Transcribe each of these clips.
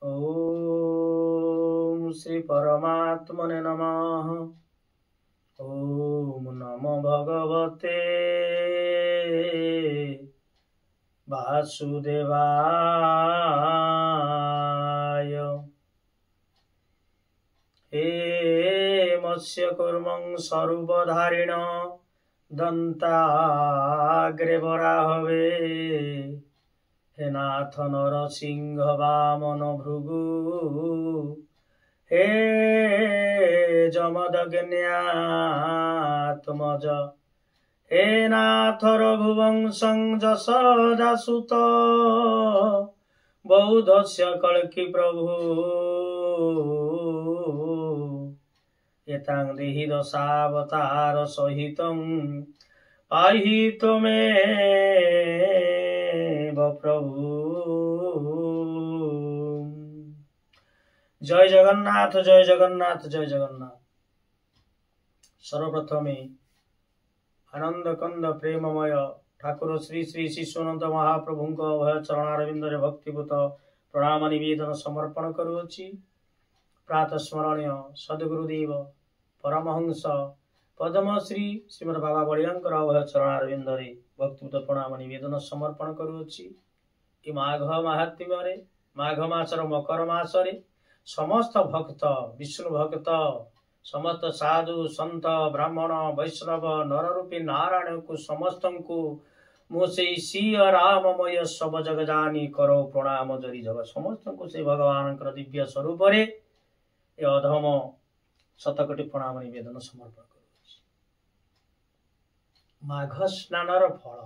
ओम श्री परमात्मने नमः। ओम नमो भगवते वासुदेवाय। हे मत्स्य कूर्मं स्वरूपधारिण दंताग्रे वराहवे। हे नाथ नरसिंह वामन भृगु। हे जमदग्न्यात्मज। हे नाथ रघुवंशं जशोदासुत। बौद्धस्य कल्की प्रभु। एतां देहि दशावतार सहितं पाहि त्वमेव प्रभु। जय जगन्नाथ जय जगन्नाथ जय जगन्नाथ। सर्वप्रथमे आनंद कंद प्रेममय ठाकुर श्री श्री शिशुनंद महाप्रभु अभय चरणारविंदरे भक्तिभूत प्रणाम निवेदन समर्पण करुछि। प्रातः स्मरणीय सद्गुरुदेव परमहंस पद्मश्री श्रीमद बाबा बलियांकर अभय चरणारविंदरे भक्तिभूत प्रणाम निवेदन समर्पण करुछि। माघ महात्म्य माघ मासर मकर मासरे समस्त भक्त विष्णु भक्त समस्त साधु संत ब्राह्मण वैष्णव नररूपी नारायण को समस्त को मुझे सी राममय सब जग जानी करो प्रणाम जरी जग समस्त को से भगवान दिव्य स्वरूप अधम शतकोटी प्रणाम निवेदन समर्पण कर। माघ स्नानर फल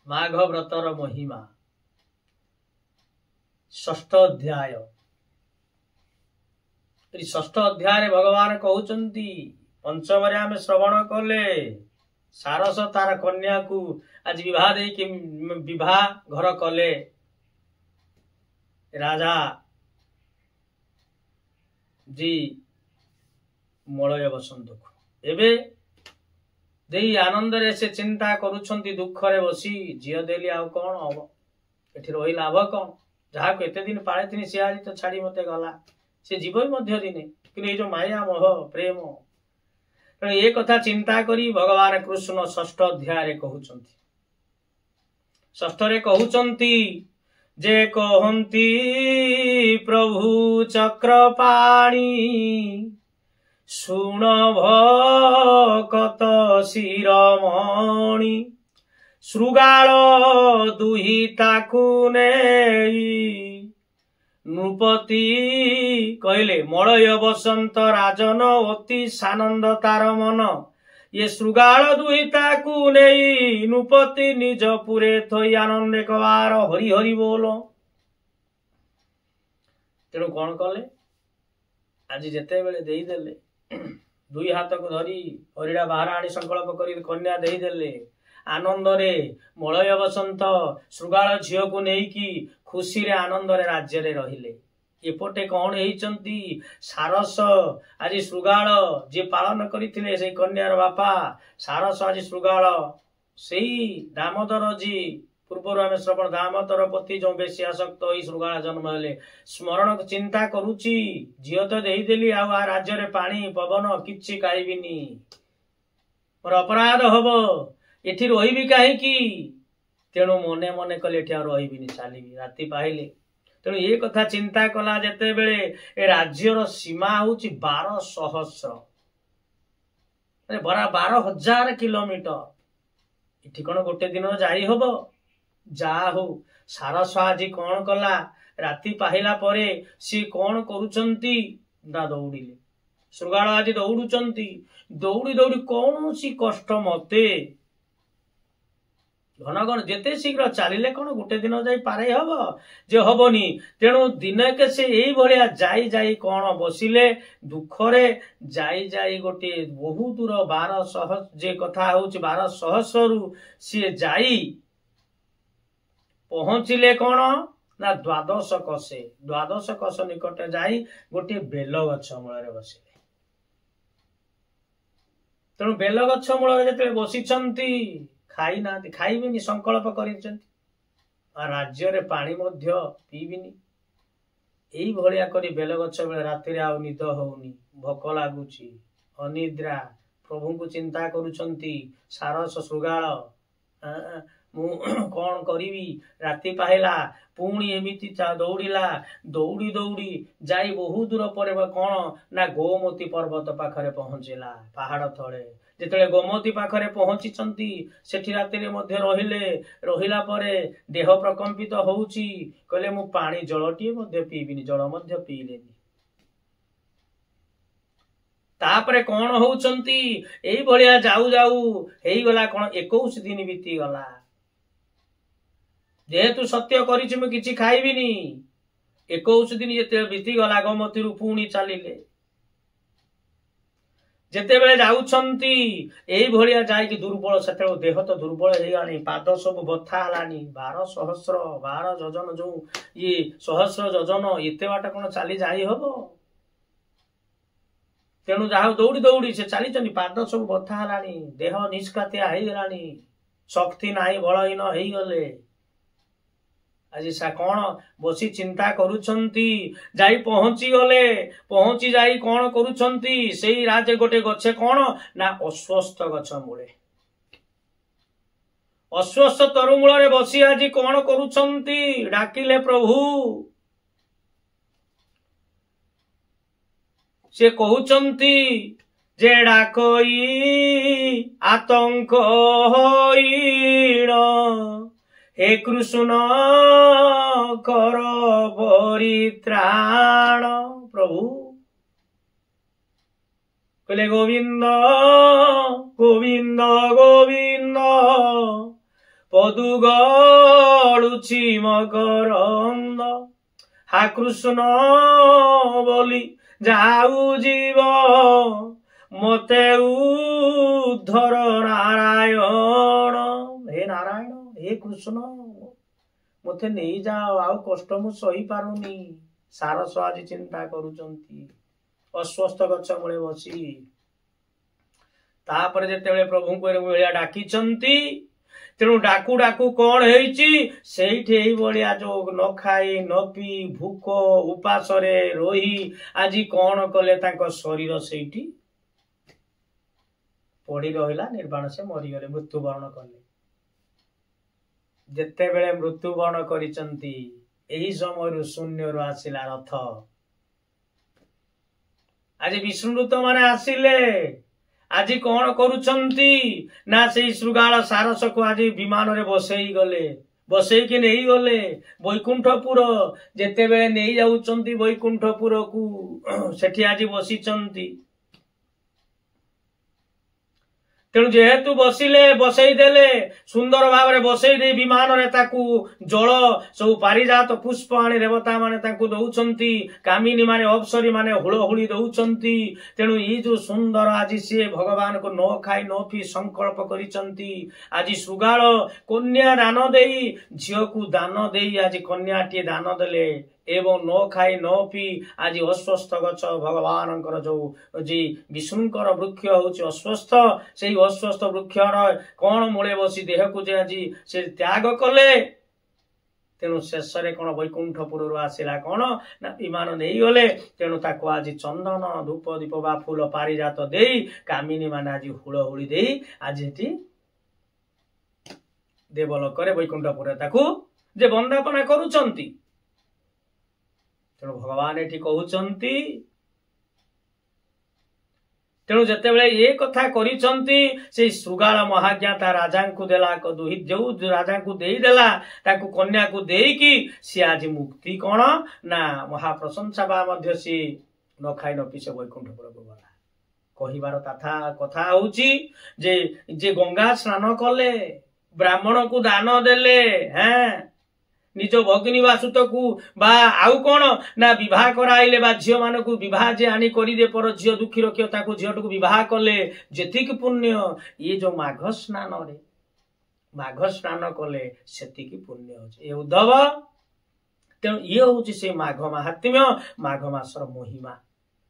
माघ व्रतर महिमा षष्ठ अध्याय। षष्ठ अध्याय भगवान कहउचंती पंचम आम श्रवण कले सारस तार कन्या को आज विवाह दे कि विवाह घर कले राजा जी मलय बसंत को एबे देई आनंद रे से चिंता करूछंती दुख रे बसी जियो देली आ कोन हबो एठी रही लाभ कोन जहा को एते दिन पाळे तिनी से आज तो छाड़ी मते गला से जीवन मध्य दिने कि जो माया मोह प्रेम ये कथा चिंता करी भगवान कृष्ण षष्ठ अध्याय कहउचंती। षष्ठ रे कहउचंती जे कहंती प्रभु चक्रपाणी सुन भक्त शिरोमणि श्रुगाल दुहिताकु नेई नृपति कहले मलय बसंत राजन अति सानंद तार मन ये श्रुगाल दुहिता को नहीं नृपति निज पुरे थई आनंद एक बार हरि हरि बोल। तेणु कौन कले आज जेते बेले देई देले दुई हाथ को धरी हरिड़ा बाहर आनी संकल्प करी कन्या देई देले आनंद रे मलय बसंत श्रुगाल झियो को नहीं की खुशी रे आनंद रे राज्य रे रहिले। एपटे कौन हेचंती सारस आज श्रुगाल जे पालन करिथिले से कन्यार बापा सारस आज श्रुगाल सेही दामोदर जी पूर्वर आम श्रवण दामोदर पति जो बेसी आसक्त होई श्रुगाल जन्म हेले स्मरण चिंता करूची झियो तो देई देली आ राज्य रे पानी पवन किछि खाइबिनी मोर अपराध हबो एठी रहिबी काहे की तेणु मने मने कले एठी रहिबिनी चलीबी राति पाइले। तेणु ये कथा चिंता कला जेते बेले ए राज्यर सीमा होची 1200 बरा 12,000 किलोमीटर एठी कोन गोटे दिन जाई हबो जा हो सारस आजी कोन कला राति पाहिला परे सी कोन करूचंती ना दौड़िले श्रुगाल आजी दौड़ुचंती दौड़ी दौड़ी कौनसी कष्ट मते घन जेते शीघ्र चलिले कौन गोटे दिन जाई पारे हबो जे हबनी। तेणु दिनके से एई भलिया जाई जाई कौन बसिले दुखरे जाई जाई गोटे बहु दूर 1200 जे कथा होची 1200 रु सी जाई पहुंचिले कौन ना द्वादश कष निकट जाई गोटे बेल गछ मूल बसिले। तेणु बेल गछ मूल जेते बसिछंती खाई ना खाइबेनी संकल्प कर राज्य रे पानी मध्य पीबिनी ଏଇ ଭଳିଆ କରି ବେଲଗଛ ବେଳେ ରାତିରେ ଆଉ ନିଦ ହଉନି, ଭୋକ ଲାଗୁଛି, ଅନିଦ୍ରା, ପ୍ରଭୁଙ୍କୁ ଚିନ୍ତା କରୁଛନ୍ତି। ସାରସ ଶୃଗାଳ, ମୁଁ କଣ କରିବି? ରାତି ପାହିଲା, ପୁଣି ଏମିତି ଦୌଡ଼ିଲା। ଦୌଡ଼ି ଦୌଡ଼ି ଯାଇ ବହୁ ଦୂର ପରେ କଣ ନା ଗୋମତୀ ପର୍ବତ ପାଖରେ ପହଞ୍ଚିଲା, ପାହାଡ ତଳେ। ଯେତେବେଳେ ଗୋମତୀ ପାଖରେ ପହଞ୍ଚିଛନ୍ତି, ସେଠି ରାତିରେ ମଧ୍ୟ ରହିଲେ। ରହିଲା ପରେ ଦେହ ପ୍ରକମ୍ପିତ ହଉଛି, କହିଲେ ମୁଁ ପାଣି ଜଳଟିଏ ମଧ୍ୟ ପିଇବିନି, ଜଳ ମଧ୍ୟ ପିଇଲେନି। ତାପରେ କଣ ହଉଛନ୍ତି, ଏଇଭଳିଆ ଯାଉ ଯାଉ ହେଇଗଲା କଣ 21 ଦିନ ବିତିଗଲା। ଯେହେତୁ ସତ୍ୟ କରିଛି ମୁଁ କିଛି ଖାଇବିନି, 21 ଦିନ ଯେତେବେଳେ ବିତିଗଲା, ଗୋମତୀରୁ ପୁଣି ଚାଲିଲେ। ଯେତେବେଳେ ଯାଉଛନ୍ତି ଏଇଭଳିଆ ଯାଇକି ଦୁର୍ବଳ, ସେତେବେଳେ ଦେହ ତ ଦୁର୍ବଳ ହେଇଗଲାଣି, ପାଦ ସବୁ ବଥା ହେଲାନି। 12 ଯୋଜନ, ଯୋଉ ଇଏ ସହସ୍ର ଯୋଜନ, ଏତେ ବାଟ କଣ ଚାଲି ଯାଇ ହବ? ତେଣୁ ଯାହା ଦୌଡ଼ି ଦୌଡ଼ି ସେ ଚାଲିଛନ୍ତି, ପାଦ ସବୁ ବଥା ହେଲାଣି, ଦେହ ନିଷ୍କାତିଆ ହେଇଗଲାଣି, ଶକ୍ତି ନାହିଁ, ବଳହୀନ ହେଇଗଲେ। ଆଜି କଣ ବସି ଚିନ୍ତା କରୁଛନ୍ତି, ଯାଇ ପହଞ୍ଚି ଗଲେ। ପହଞ୍ଚି ଯାଇ କଣ କରୁଛନ୍ତି, ସେଇ ରାଜ ଗୋଟେ ଗଛ, କଣ ନା ଅଶ୍ୱସ୍ଥ ଗଛ ମୂଳେ, ଅଶ୍ୱସ୍ଥ ତରୁମୂଳରେ ବସି ଆଜି କଣ କରୁଛନ୍ତି, ଡାକିଲେ ପ୍ରଭୁ। ସେ କହୁଛନ୍ତି ଯେ ଡାକଇ ଆତଙ୍କ ହଇଣ, ହେ କୃଷ୍ଣ କର ପରିତ୍ରାଣ। ପ୍ରଭୁ କହିଲେ ଗୋବିନ୍ଦ ଗୋବିନ୍ଦ ଗୋବିନ୍ଦ, ପଦୁ ଗଳୁଛି ମକରନ୍ଦ। ହା କୃଷ୍ଣ ବୋଲି ଯାଉ ଯିବ, ମତେ ଉଦ୍ଧର ନାରାୟଣ। ହେ ନାରାୟଣ, ହେ କୃଷ୍ଣ, ମତେ ନେଇଯାଅ, ଆଉ କଷ୍ଟ ମୁଁ ସହିପାରୁନି। ସାରସ ଆଜି ଚିନ୍ତା କରୁଛନ୍ତି, ଅଶ୍ୱସ୍ଥ ଗଛ ମୂଳେ ବସି। ତାପରେ ଯେତେବେଳେ ପ୍ରଭୁଙ୍କୁ ଏଭଳିଆ ଡାକିଛନ୍ତି, ତେଣୁ ଡାକୁ ଡାକୁ କଣ ହେଇଛି, ସେଇଠି ଏଇଭଳିଆ ଯୋଉ ନ ଖାଇ ନ ପିଇ ଭୋକ ଉପାସରେ ରହି ଆଜି କଣ କଲେ, ତାଙ୍କ ଶରୀର ସେଇଠି ପଡି ରହିଲା, ନିର୍ବାଣ ସେ ମରିଗଲେ, ମୃତ୍ୟୁବରଣ କଲେ। ଯେତେବେଳେ ମୃତ୍ୟୁବରଣ କରିଛନ୍ତି, ଏହି ସମୟରୁ ଶୂନ୍ୟରୁ ଆସିଲା ରଥ। ଆଜି ବିଷ୍ଣୁଦୂତ ମାନେ ଆସିଲେ, ଆଜି କଣ କରୁଛନ୍ତି ନା ସେଇ ଶୃଗାଳ ସାରସକୁ ଆଜି ବିମାନରେ ବସେଇ ଗଲେ, ବସେଇକି ନେଇଗଲେ ବୈକୁଣ୍ଠପୁର। ଯେତେବେଳେ ନେଇ ଯାଉଛନ୍ତି ବୈକୁଣ୍ଠପୁରକୁ, ସେଠି ଆଜି ବସିଛନ୍ତି। ତେଣୁ ଯେହେତୁ ବସିଲେ, ବସେଇ ଦେଲେ, ସୁନ୍ଦର ଭାବରେ ବସେଇ ଦେଇ ବିମାନରେ ତାକୁ ଜଳ ସବୁ ପାରିଜାତ ପୁଷ୍ପ ଆଣି ଦେବତା ମାନେ ତାଙ୍କୁ ଦଉଛନ୍ତି, କାମିନୀ ମାନେ ଅପ୍ସରୀ ମାନେ ହୁଳହୁଳି ଦଉଛନ୍ତି। ତେଣୁ ଏଇ ଯୋଉ ସୁନ୍ଦର, ଆଜି ସିଏ ଭଗବାନଙ୍କୁ ନ ଖାଇ ନ ପିଇ ସଂକଳ୍ପ କରିଛନ୍ତି। ଆଜି ଶୃଗାଳ କନ୍ୟା ଦାନ ଦେଇ, ଝିଅକୁ ଦାନ ଦେଇ ଆଜି କନ୍ୟାଟିଏ ଦାନ ଦେଲେ, ଏବଂ ନ ଖାଇ ନ ପିଇ ଆଜି ଅଶ୍ୱସ୍ଥ ଗଛ, ଭଗବାନଙ୍କର ଯୋଉ ବିଷ୍ଣୁଙ୍କର ବୃକ୍ଷ ହଉଛି ଅଶ୍ୱସ୍ଥ, ସେଇ ଅଶ୍ୱସ୍ଥ ବୃକ୍ଷର କଣ ମୂଳେ ବସି ଦେହକୁ ଯେ ଆଜି ସେ ତ୍ୟାଗ କଲେ। ତେଣୁ ଶେଷରେ କଣ ବୈକୁଣ୍ଠପୁରରୁ ଆସିଲା କଣ ନା ବିମାନ ନେଇଗଲେ। ତେଣୁ ତାକୁ ଆଜି ଚନ୍ଦନ ଧୂପ ଦୀପ ବା ଫୁଲ ପାରିଜାତ ଦେଇ, କାମିନୀ ମାନେ ଆଜି ହୁଳହୁଳି ଦେଇ ଆଜି ଏଠି ଦେବଲୋକରେ ବୈକୁଣ୍ଠପୁରରେ ତାକୁ ଯେ ବନ୍ଦାପନା କରୁଛନ୍ତି। ତେଣୁ ଭଗବାନ ଏଠି କହୁଛନ୍ତି, ତେଣୁ ଯେତେବେଳେ ଏ କଥା କରିଛନ୍ତି, ସେଇ ଶୃଗାଳ ମହାଜ୍ଞାତା ରାଜାଙ୍କୁ ଦେଲା, ଯୋଉ ରାଜାଙ୍କୁ ଦେଇଦେଲା, ତାକୁ କନ୍ୟାକୁ ଦେଇକି ସିଏ ଆଜି ମୁକ୍ତି କଣ ନା ମହାପ୍ରଶଂସା ବା ମଧ୍ୟ ସିଏ ନ ଖାଇ ନ ପିଇ ସେ ବୈକୁଣ୍ଠପୁରକୁ ଗଲା। କହିବାର କଥା ହଉଛି ଯେ ଗଙ୍ଗା ସ୍ନାନ କଲେ, ବ୍ରାହ୍ମଣକୁ ଦାନ ଦେଲେ, ନିଜ ଭଗିନୀ ବା ସୁତକୁ ବା ଆଉ କଣ ନା ବିବାହ କରାଇଲେ, ବା ଝିଅ ମାନଙ୍କୁ ବିବାହ ଯେ ଆଣି କରିଦେ, ପର ଝିଅ ଦୁଃଖୀ ରଖିବ, ତାକୁ ଝିଅଟିକୁ ବିବାହ କଲେ, ଯେତିକି ପୁଣ୍ୟ ଇଏ ଯୋଉ ମାଘ ସ୍ନାନ କଲେ ସେତିକି ପୁଣ୍ୟ ହଉଛି ଏ ଉଦ୍ଧବ। ତେଣୁ ଇଏ ହଉଛି ସେ ମାଘ ମାହାତ୍ମ୍ୟ, ମାଘ ମାସର ମହିମା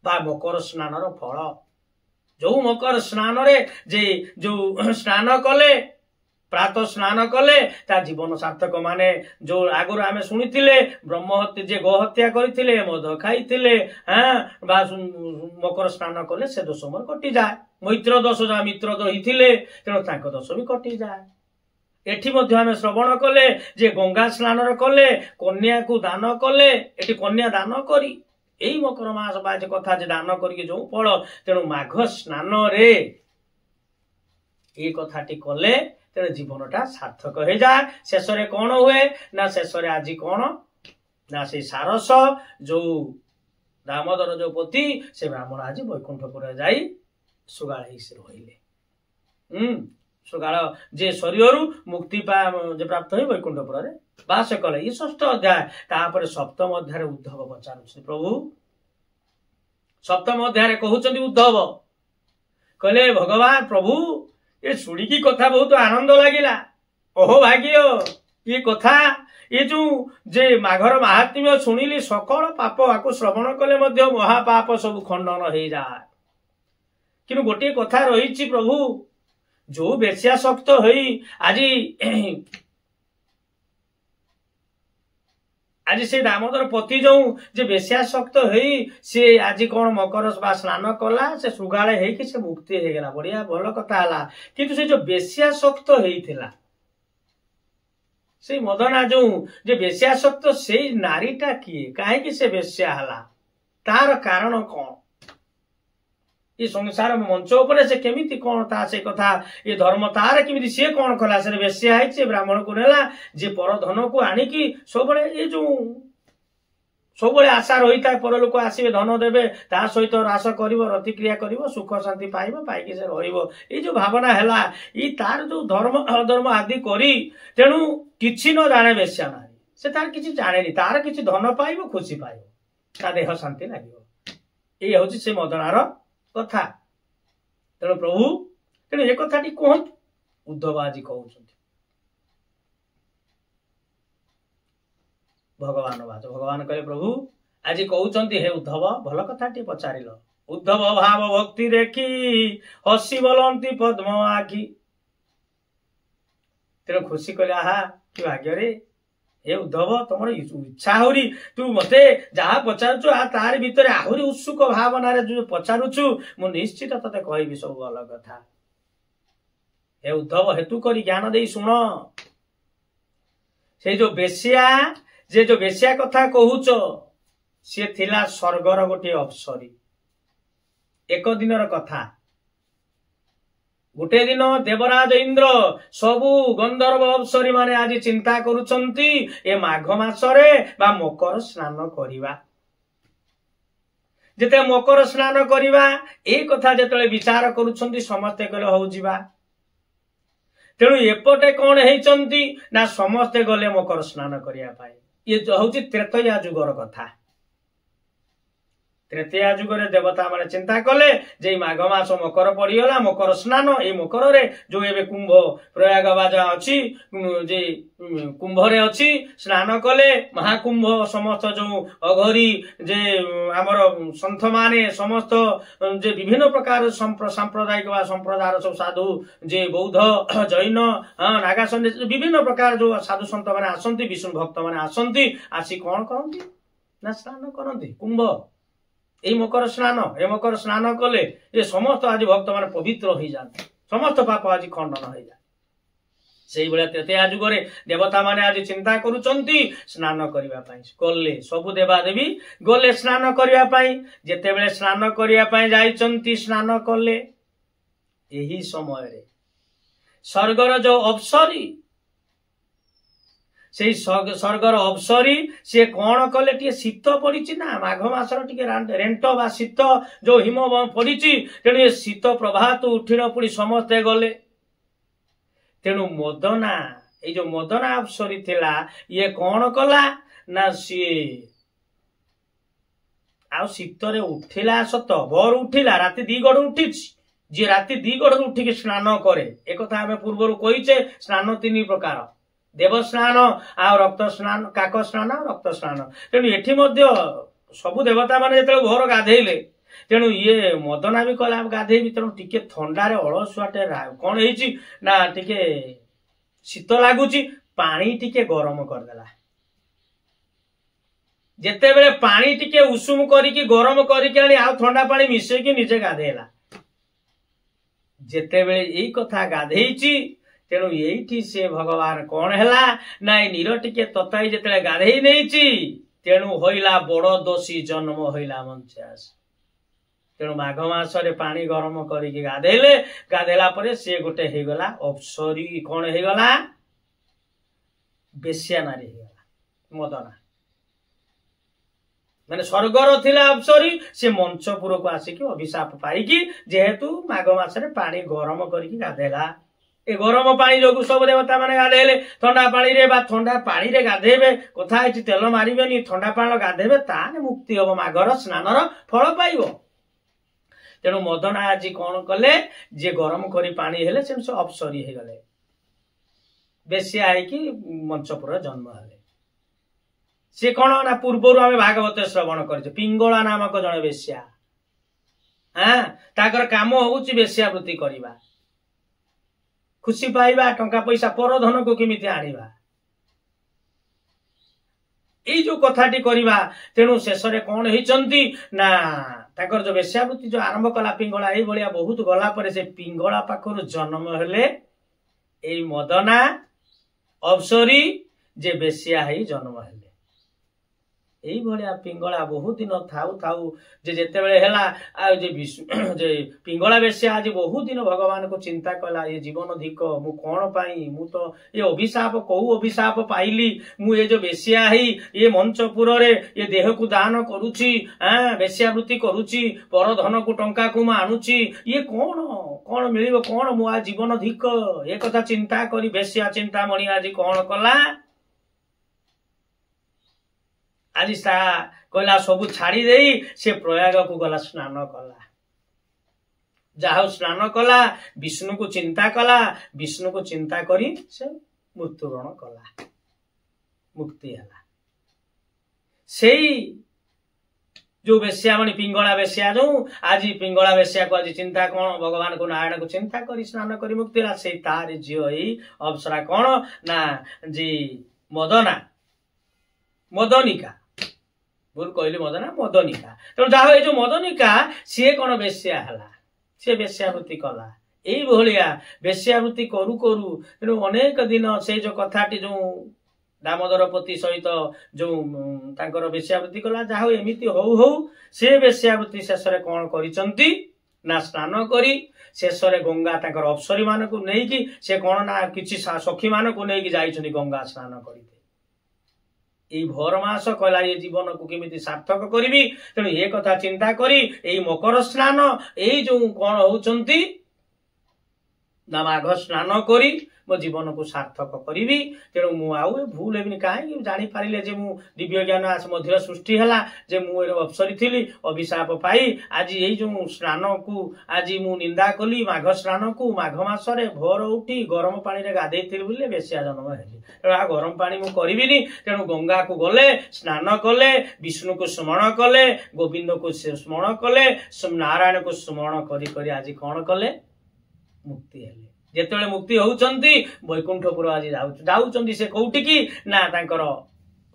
ବା ମକର ସ୍ନାନର ଫଳ। ଯୋଉ ମକର ସ୍ନାନରେ ଯେ ଯୋଉ ସ୍ନାନ କଲେ, प्रातः स्नान कले ता जीवन सार्थक माने जो आगुर आमे सुनिथिले ब्रह्महत्या जे गोहत्या करिथिले मद खाइथिले मकर स्नान कले से दोष मोर कटि जाए मैत्र दोष जा मित्र रहिथिले तेणु तांको दोष भी कटि जाए। एठी मध्य आमे श्रवण कले जे गंगा स्नान कले कन्या को दान कले एठी कन्या दान करी एई मकर मास बाज कथा जे दान करी जो फल तेणु माघ स्नान रे ए कथाटी कले तेरे जीवनटा सार्थक हो जाए। शेष कौन हुए ना शेष आज कौन ना से सारस जो दामोदर जो पति से ब्राह्मण आज वैकुंठपुर जाई सुगाल रहिले सुगाल जे शरीर मुक्ति प्राप्त हो वैकुंठपुर बास कले। ये षष्ठ अध्याय तापर सप्तम अध्याय उद्धव पचार प्रभु सप्तम अध्याय कहउछन्ति उद्धव कहले भगवान प्रभु ये शुणिकी कथा बहुत आनंद लगिला। ओहो भाग्य ये कथा ये जो जे माघर महात्म्य शुणिली सकल पाप आको श्रवण कले मध्य महापाप सब खंडन हो जाए। कि गोटे कथा रही प्रभु जो बेश्यासक्त होई आज से दामोदर पति जो जे बेश्यासक्त होई से आज कौन मकर स्नान कला से सुगाले हे कि से मुक्ति हो गला बढ़िया भल कथा हला। किंतु से जो बेश्यासक्त होइथिला से मदना जो जे बेश्यासक्त से नारीटा किए काहे कि से बेश्या हला तार कारण कौन ये संसार मंच उपरे से केमिति कौन ता से कथा ये धर्म तार केमिति से कौन कला से बेश्या है से ब्राह्मण को नेला जे पर धन को आनी की सबले ये जो सबले आशा रही था पर लोक आसीबे धन देबे ता सहित रास करिवो प्रतिक्रिया करिवो सुख शांति पाइबो पाइकी से रहिबो ये जो भावना हैला ई तार जो धर्म अधर्म आदि करी तेणु किछि न जाने बेश्या नारी से तार किछि जानेनी तार किछि धन पाइबो खुशी पाइबो ता देह शांति लागिबो ये होछि से मदनार कथा। तेणु प्रभु तेणु ये कथाटी कहतु उद्धव आज कहउछन्ति भगवान बाच भगवान कहे प्रभु आज कहउछन्ति हे उद्धव भल कथाटी पचारिल। उद्धव भाव भक्ति देखी हसी बोलती पद्म आखि तेणु खुशी कले आहा कि भाग्य रे हे उद्धव तुम इच्छा आहुरी तू मते जहाँ पचारुचु तार भितर आहुरी उत्सुक भावना जो पचारुचु मु निश्चित तते कहबी सब भल कथा। हे उद्धव हेतु करी ज्ञान दे सुन से जो बेश्या कथा कहूच सी थिला स्वर्गर गोटे अप्सरी एक दिनर कथा। गोटे दिन देवराज इंद्र सबु गंधर्व अप्सरी माने आज चिंता करुछंती ए माघ मासरे बा मकर स्नान करिवा जेते मकर स्नान करिवा ए कथा जेतले विचार करुछंती समस्ते कहले हो जिवा। तेणु एपटे कौन हेचंती ना समस्ते गले मकर स्नान करिया पाए ये होची त्रेतया जुगर कथा। त्रेतया जुगरे देवता माने चिंता कले जे माघ मास मकर पड़ीगला मकर स्नान ए मकर रे जो एबे कुंभ प्रयाग बाजा अछि जे कुंभ रे अछि स्नान कले महाकुंभ समस्त जो अघरी जे आमर संत माने समस्त जे विभिन्न प्रकार सांप्रदायिक वा संप्रदायर सब साधु जे बौद्ध जैन नागा विभिन्न प्रकार जो साधु संत माने आसंती विष्णु भक्त माने आसंती आसी कौन करंती ना स्नान करंती कुंभ ए मकर स्नान कले ये समस्त आज भक्त मान पवित्र हो जाते समस्त पाप आज खंडन हो जाए। से भाया त्रेतया जुगरे देवता माने आज चिंता करुचंती स्नान करिवा पई कले सबु देवादेवी गले स्नान करिवा पई जेतेबेले स्नान करिवा पई जाइचंती स्नान कले एही समय रे स्वर्गर जो अप्सरी से स्वर्गर अप्सरी से कौन कले टे शीत पड़ी ना माघ मासर टे रेंट बा शीत जो हिम पड़ी तेणु शीत प्रभात उठिन पुणी समस्ते गले। तेणु मदना ये जो मदना अप्सरी थिला ये कौन कला ना सी आ शीतरे उठिला सत भोर उठिला राति 2 गड़ उठी जी राति 2 गड़ उठिक स्नान करे एक कथा आमे पूर्व कहीचे स्नान 3 प्रकार देव स्नान आ रक्त स्नान काक स्नान रक्त स्नान। तेणु एठी मध्य सबु देवता माने जेते भोर गाधेइले तेणु ये मदना भी कहला गाधेबी तेणु टिके थंडारे अलसुआटे कौन हेची ना टिके शीत लगुच पानी टिके गरम करदेला जेते बेले पानी टिके उषुम करिकी गरम करिकी आनी आ ठंडा पानी मिसेकी निजे गाधेला जेते बेले एई कथा गाधेइची तेणु एठी से भगवान कौन हैला ना नीर टिके तताई जेते गाधेई नेइची तेणु होइला बड़ दोषी जन्म होइला मंचास तेणु माघ मासरे पानी गरम करिकी गाधेले गाधेला परे से गोटे हेगला अप्सरी कौन हेगला बेश्या नारी हेगला मदना माने स्वर्गर थिला अप्सरी से मंचपुर को आसिकी अभिशाप पाइकी जेहेतु माघ मासरे पानी गरम करिकी गाधेला ए गरम पानी जो सब देवता माने गाधेले ठंडा पानी रे बा ठंडा पानी रे गाधेबे कथा है तेल मारिबेनी ठंडा पानी गाधेबे ताने मुक्ति हबो माघर स्नानर फल पाइबो तेणु मदना आज कौन कले जे गरम करी पानी हेले से अप्सरी हे गले बेश्या है मंचपुर जन्म हेले से कौन ना पूर्वर आम भागवत श्रवण कर पिंगला नामक जड़े बेश्या हाँ ताकर काम होउची बेश्यावृत्ति करवा खुशी पाइबा टंका पैसा पर धन को केमिति आनिबा एई जो कथाटी करवा तेणु शेष कौन होइचंती ना ताकर जो बेश्यावृत्ति जो आरंभ कला पिंगला एई भलिया बहुत गला पर से पिंगला पाखरु जन्म हेले एई मदना अप्सरी जे बेश्या है जन्म हेले एई भलिया पिंगला बहुत दिन थाउ थाउ जे जेते बेले हेला आ जे पिंगला बेश्या आज बहुत दिन भगवान को चिंता कला ये जीवन धिक मु कोन पाई मु तो ये अभिशाप कहू अभिशाप पाइली मु ये जो बेश्या है ये मंचपुर रे ये देह को दान करूची हां बेश्यावृत्ति करूची पर धन को टंका को मा आनुची ये कोन कोन मिलिबो कोन मु आ जीवन धिक ए कथा चिंता करी बेश्या चिंता मणि आज कोन कला आज कहला सबू छाड़ी दे से प्रयाग को गला स्नान कला जहा स्नान कला विष्णु को चिंता कला विष्णु को चिंता करी से मृत्युवरण कला मुक्ति हैला सेई जो बेश्यामणि पिंगला बेश्या जो आज पिंगला बेश्या को आज चिंता कौन भगवान को नारायण को चिंता करी स्नान करी मुक्ति हैला से तार झियो ही अप्सरा कौन ना जी मदना मदनिका बोल कहली मदना मदनिका तेणु जहा ये जो मदनिका सी कौन बेश्या हैला सी बेश्यावृत्ति कला एई भलिया बेश्यावृत्ति करू करू तेणु अनेक दिन से जो कथाटी जो दामोदरपति सहित जो तांकर बेश्यावृत्ति कला जहा एमिति हौ हौ से बेश्यावृत्ति शेष कौन करिसंती ना स्नान करी शेष गंगा तांकर अप्सरी मान को नेकी से कौन ना किछि सखी मान को नेकी जाइछनी गंगा स्नान करी भोर मास कहला ये जीवन को केमिति सार्थक करी तेणु ये कथा चिंता करी एई मकर स्नान एई जो कौन होउचंती ना माघ स्नान करी मो जीवन को सार्थक करी तेणु मु आउ भूल हेबिनी कहीं जानी पारिले जे मु दिव्य ज्ञान आस मध्य सृष्टि हैला जे मु अप्सरी थिली अभिशाप पाई आज यही जो स्नान को आज मु निंदा कली माघ स्नान को माघ मासरे भोर उठी गरम पानी रे गाधेइथिली बोले बेश्या जन्म हेली तेणु आ गरम पानी मु करिबिनी तेणु गंगा को गले स्नान कले विष्णु को स्मरण कले गोविंद को स्मरण कले नारायण को स्मरण करी करी आज कौन कले मुक्ति हेले जेतेबेले मुक्ति होउचंती वैकुंठपुर आज जाउचंती से कोउठी की ना तांकर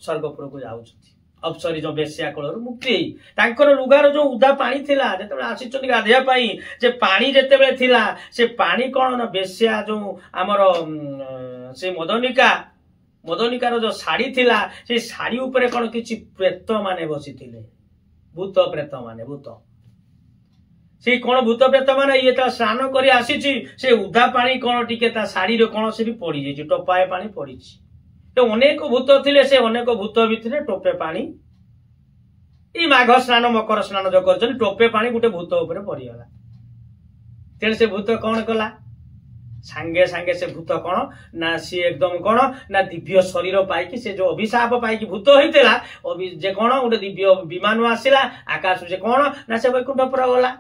स्वर्गपुर को जाउचंती अप्सरी जो बेश्या कोलर मुक्ति तांकर लुगार जो उदा पानी थिला जेतेबेले आसीचंती गाधेया पाई जे पानी जेतेबेले थिला से पानी कोन ना बेश्या जो हमर से मदनिकार जो साड़ी थिला से साड़ी ऊपर कोन किछि प्रेत माने बसिथिले भूत प्रेत माने भूत से कौन भूत प्रेत माने ये स्नान कर आसी से उदा पानी कौन टिके शाढ़ी कौन से पड़ी जाइए टोपाए पानी पड़ी तो अनेक भूत थिले से अनेक भूत भितर टोपे पानी ये माघ स्नान मकर स्नान जो कर टोपे पानी गोटे भूत उपर पड़गला तेणु से भूत कौन कला सांगे सांगे से भूत कौन ना सी एकदम कौन ना दिव्य शरीर पाई से जो अभिशाप पाई भूत होता जे कौन गोटे दिव्य विमान आसला आकाश से कौन ना से वैकुंठपुर गला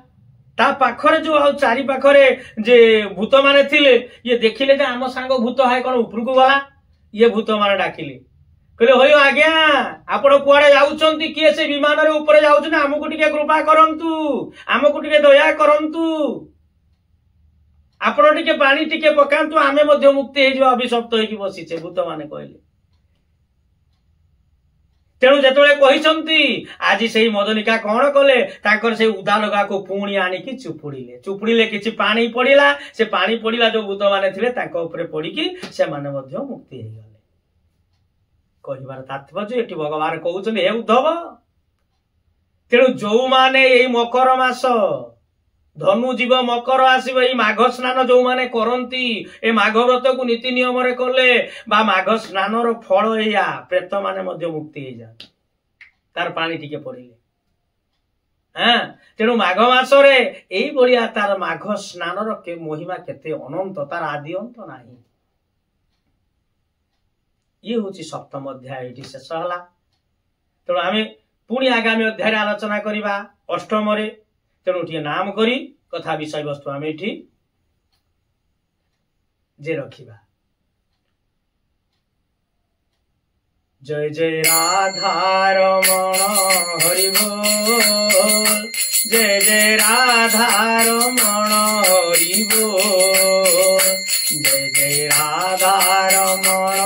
ता पाखरे जो आ चारि पाखरे जे भूत माने थिले ये देखिले जे आम सांग भूत हाय कोन ऊपर को गला ये भूत माने डाकिले कहले होय आज्ञा आपण कुआडे जाउचंती किए से विमान रे ऊपर जाउछ ना हमकु टिके कृपा करंतु हमकु टिके दया करंतु आपण टिके पानी टिके पकांतु आमे मध्य मुक्ति हे जो अभिशप्त होई बसिचे भूत माने कहले तेणु जेतबेले कहिसंती आज से मदनिका कौन कले ताकर से उदा लगा को पुणी आनिकी चुपुड़िले किछि पानी पड़िला से पानी पड़िला जो भूत माने थिले ताको ऊपर पड़िकी से माने मध्य मुक्ति हे गले कहिबार तात्पर्य एठी भगवान कहउछन हे उद्धव तेणु जो माने एई मकर मास धनु जीव मकर आसीबे एई माघ स्नान जो माने करंती ए माघ व्रत को नीति नियम रे करले बा माघ स्नान रो फल एया प्रेत माने मध्य मुक्ति हे जा तार पानी टिके पड़िले हां तेणु माघ मास रे एई बलिया तार माघ स्नान रो के महिमा केते अनंत तार आदि अंत नाही ये होची सप्तम अध्याय एठी शेष हला तेणु आमे पुणी आगामी अध्याय आलोचना करिबा अष्टम रे तेणु टिके नाम करी कथा विषय वस्तु आमे एठी जे रखिबा जय जय राधा रमण हरि बोल जय जय राधा रमण हरि बोल जय जय राधा रमण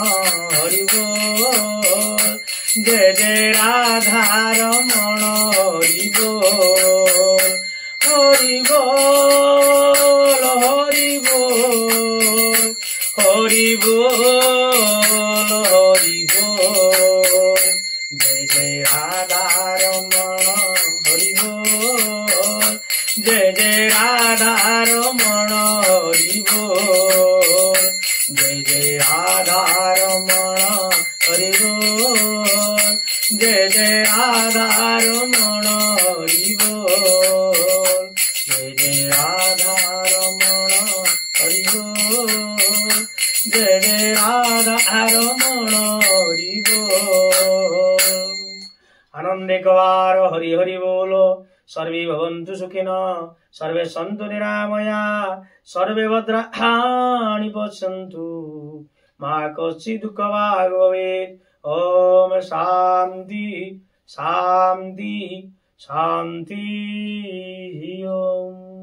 हरि बोल जय जय राधा रमण हरि बोल हरि बोल हरि बोल हरि बोल हरि बोल जय जय राधा रमण हरि बोल जय जय राधा रमण हरि बोल जय जय राधा रमण हरि बोल जय जय राधा रमण हरि बोल जय जय राधा रमण हरि बोल जय जय राधा रमण हरि बोल आनंदे गवार हरि हरि बोलो सर्वे भवन्तु सुखिनः सर्वे सन्तु निरामया सर्वे भद्राणि पश्यन्तु मा कश्चित् दुःखभाग् भवेत् ओम शांति शांति शांति ओम।